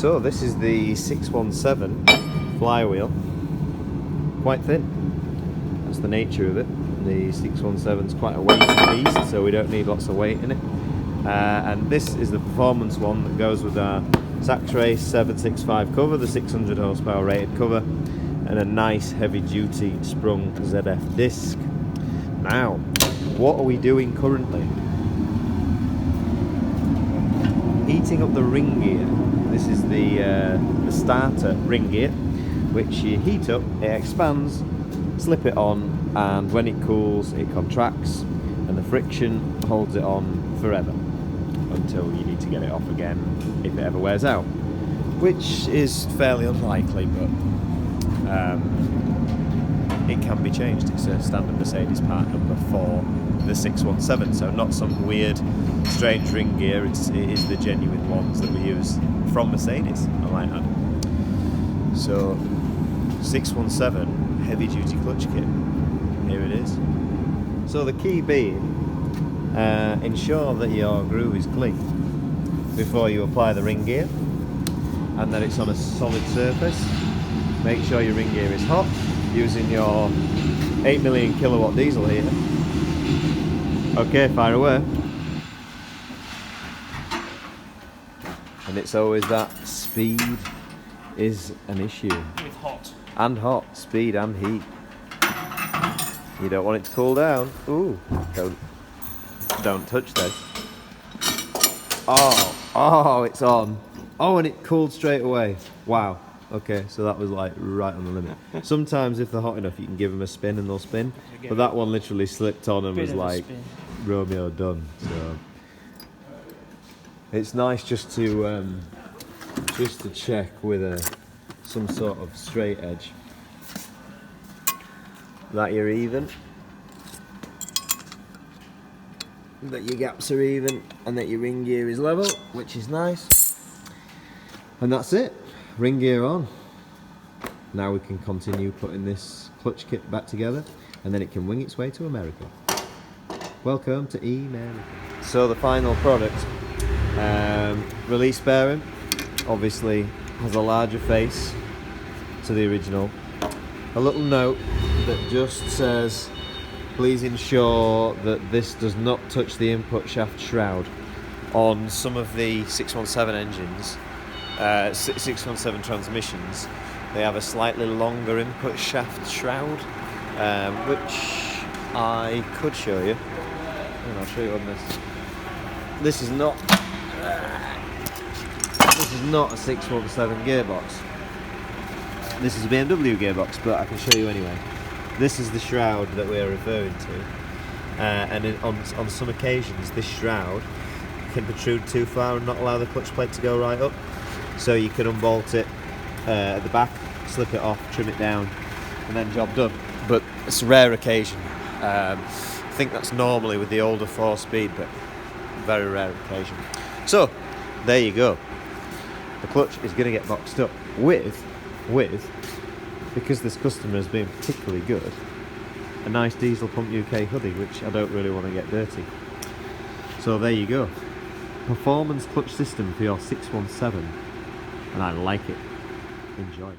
So this is the 617 flywheel, quite thin, that's the nature of it. The 617 is quite a weighty beast, so we don't need lots of weight in it. And this is the performance one that goes with our Sax Race 765 cover, the 600 horsepower rated cover, and a nice heavy duty sprung ZF disc. Now, what are we doing currently? Heating up the ring gear. This is the starter ring gear, which you heat up, it expands, slip it on, and when it cools it contracts, and the friction holds it on forever until you need to get it off again if it ever wears out, which is fairly unlikely, but it can be changed. It's a standard Mercedes part number for the 617, so not some weird strange ring gear. It is the genuine ones that we use from Mercedes, I might add. So 617 heavy duty clutch kit, here it is. So the key being, ensure that your groove is clean before you apply the ring gear, and that it's on a solid surface. Make sure your ring gear is hot, using your 8 million kilowatt diesel here. Okay, fire away. And it's always that speed is an issue. With hot. And hot, speed and heat. You don't want it to cool down. Ooh, don't touch this. Oh, it's on. Oh, and it cooled straight away. Wow. Okay, so that was like right on the limit. Sometimes if they're hot enough, you can give them a spin and they'll spin. But that one literally slipped on and was like Romeo done. So it's nice just to check with some sort of straight edge that you're even, that your gaps are even, and that your ring gear is level, which is nice. And that's it. Ring gear on. Now we can continue putting this clutch kit back together, and then it can wing its way to America. Welcome to America. So the final product, release bearing, obviously has a larger face to the original. A little note that just says, please ensure that this does not touch the input shaft shroud. On some of the 617 engines, 617 transmissions, they have a slightly longer input shaft shroud, which I could show you. And I'll show you on this. This is not a 617 gearbox. This is a BMW gearbox, but I can show you anyway. This is the shroud that we're referring to, and on some occasions this shroud can protrude too far and not allow the clutch plate to go right up. So you can unbolt it at the back, slip it off, trim it down, and then job done. But it's a rare occasion. I think that's normally with the older 4-speed, but very rare occasion. So there you go. The clutch is going to get boxed up with, because this customer has been particularly good, a nice Dieselpumpuk UK hoodie, which I don't really want to get dirty. So there you go. Performance clutch system for your 617. And I like it. Enjoy.